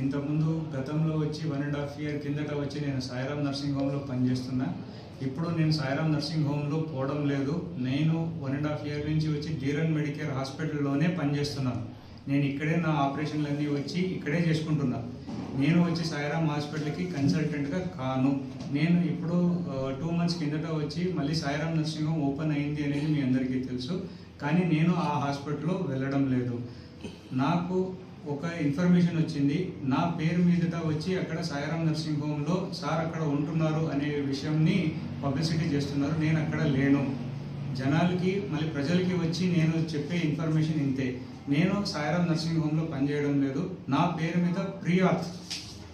ఇంతకుముందు గతంలో వచ్చి 1.5 ఇయర్ కిందట వచ్చి నేను సాయిరామ్ నర్సింగ్ హోమ్లో పనిచేస్తున్నా. ఇప్పుడు నేను సాయిరామ్ నర్సింగ్ హోమ్లో పోవడం లేదు. నేను 1.5 ఇయర్ నుంచి వచ్చి ధీరన్ మెడికేర్ హాస్పిటల్లోనే పనిచేస్తున్నాను. నేను ఇక్కడే నా ఆపరేషన్లన్నీ వచ్చి ఇక్కడే చేసుకుంటున్నాను. నేను వచ్చి సాయిరామ్ హాస్పిటల్కి కన్సల్టెంట్గా కాను. నేను ఇప్పుడు 2 మంత్స్ కిందట వచ్చి మళ్ళీ సాయిరామ్ నర్సింగ్ హోమ్ ఓపెన్ అయింది అనేది మీ అందరికీ తెలుసు. కానీ నేను ఆ హాస్పిటల్లో వెళ్ళడం లేదు. నాకు ఒక ఇన్ఫర్మేషన్ వచ్చింది, నా పేరు మీదట వచ్చి అక్కడ సాయిరామ్ నర్సింగ్ హోమ్లో సార్ అక్కడ ఉంటున్నారు అనే విషయంని పబ్లిసిటీ చేస్తున్నారు. నేను అక్కడ లేను. జనాలకి మళ్ళీ ప్రజలకి వచ్చి నేను చెప్పే ఇన్ఫర్మేషన్ ఇంతే. నేను సాయిరామ్ నర్సింగ్ హోమ్లో పనిచేయడం లేదు. నా పేరు మీద ప్రియాత్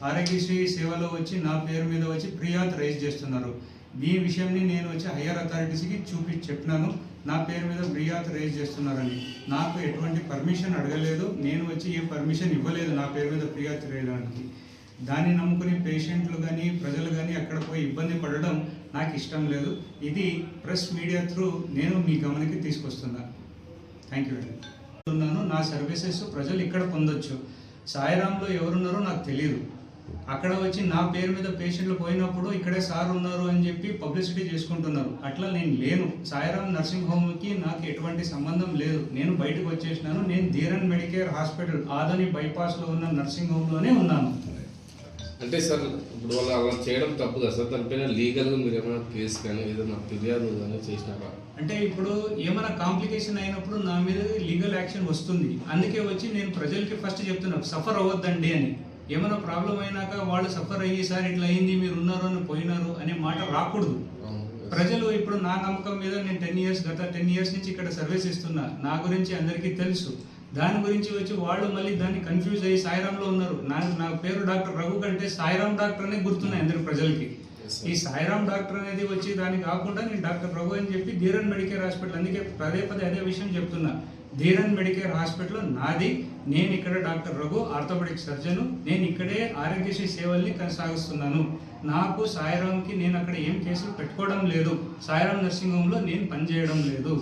ఆరోగ్యశ్రీ సేవలో వచ్చి నా పేరు మీద వచ్చి ప్రియాత్ రైజ్ చేస్తున్నారు. ఈ విషయంని నేను వచ్చి హయ్యర్ అథారిటీస్కి చెప్పినాను, నా పేరు మీద ప్రియాత్ రైజ్ చేస్తున్నారని. నాకు ఎటువంటి పర్మిషన్ అడగలేదు. నేను వచ్చి ఏ పర్మిషన్ ఇవ్వలేదు నా పేరు మీద ప్రియాత్ రైజడానికి. దాన్ని నమ్ముకుని పేషెంట్లు కానీ ప్రజలు కానీ అక్కడ పోయి ఇబ్బంది పడడం నాకు ఇష్టం లేదు. ఇది ప్రెస్ మీడియా త్రూ నేను మీ గమనికి తీసుకొస్తున్నా. థ్యాంక్ యూ అండి. నా సర్వీసెస్ ప్రజలు ఇక్కడ పొందొచ్చు. సాయిరామ్లో ఎవరున్నారో నాకు తెలియదు. అక్కడ వచ్చి నా పేరు మీద పేషెంట్లు పోయినప్పుడు ఇక్కడే సార్ ఉన్నారు అని చెప్పి పబ్లిసిటీ చేసుకుంటున్నారు. అట్లా నేను లేను. సాయిరామ్ నర్సింగ్ హోమ్కి నాకు ఎటువంటి సంబంధం లేదు. నేను బయటకు వచ్చేసినాను. నేను ధీరన్ మెడికేర్ హాస్పిటల్ ఆదని బైపాస్లో ఉన్న నర్సింగ్ హోమ్లోనే ఉన్నాను. అంటే సార్ ఇప్పుడు వాళ్ళు అలా చేయడం తప్పు కదా సార్? దానిపైన లీగల్గా మీరు ఏమైనా కేసు కానీ ఏదైనా ఫిర్యాదు కానీ చేసినారా? అంటే ఇప్పుడు ఏమైనా కాంప్లికేషన్ అయినప్పుడు నా మీద లీగల్ యాక్షన్ వస్తుంది. అందుకే వచ్చి నేను ప్రజలకి ఫస్ట్ చెప్తున్నాను, సఫర్ అవ్వద్దండి అని. ఏమైనా ప్రాబ్లం అయినాక వాళ్ళు సఫర్ అయ్యి సార్ ఇట్లా అయింది, మీరు ఉన్నారు అని పోయినారు అనే మాట రాకూడదు. ప్రజలు ఇప్పుడు నా నమ్మకం మీద నేను గత 10 ఇయర్స్ నుంచి ఇక్కడ సర్వీస్ ఇస్తున్నా. నా గురించి అందరికీ తెలుసు. దాని గురించి వచ్చి వాళ్ళు మళ్ళీ దాన్ని కన్ఫ్యూజ్ అయ్యి సాయిరామ్లో ఉన్నారు. నా పేరు డాక్టర్ రఘు కంటే సాయిరామ్ డాక్టర్ అనే గుర్తున్నాయి అందరి ప్రజలకి. ఈ సాయిరామ్ డాక్టర్ అనేది వచ్చి దాన్ని కాకుండా నేను డాక్టర్ రఘు అని చెప్పి ధీరన్ మెడికేర్ హాస్పిటల్, అందుకే పదే అదే విషయం చెప్తున్నా. ధీరన్ మెడికేర్ హాస్పిటల్ నాది. నేను ఇక్కడ డాక్టర్ రఘు ఆర్థోపెడిక్ సర్జను. నేను ఇక్కడే ఆరోగ్యశ్రీ సేవల్ని కొనసాగిస్తున్నాను. నాకు సాయిరామ్కి నేను అక్కడ ఏం కేసులు పెట్టుకోవడం లేదు. సాయిరామ్ నర్సింగ్ హోమ్లో నేను పనిచేయడం లేదు.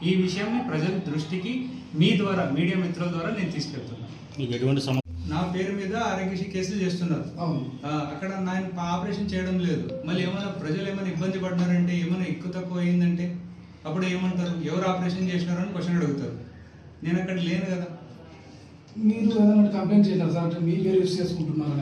ఈ విషయాన్ని ప్రజల దృష్టికి మీ ద్వారా మీడియా మిత్రుల ద్వారా నేను తీసుకెళ్తున్నాను. నా పేరు మీద ఆరోగ్యశ్రీ కేసులు చేస్తున్నారు. అక్కడ నేను ఆపరేషన్ చేయడం లేదు. మళ్ళీ ఏమైనా ప్రజలు ఏమైనా ఇబ్బంది పడినారంటే, ఏమైనా ఎక్కువ తక్కువ అయిందంటే అప్పుడు ఏమంటారు, ఎవరు ఆపరేషన్ చేసినారని క్వశ్చన్ అడుగుతారు. నేను అక్కడ లేను కదా. మీరు ఏదైనా కంప్లైంట్ చేశారు సార్, మీ పేరు యూజ్ చేసుకుంటున్నారు.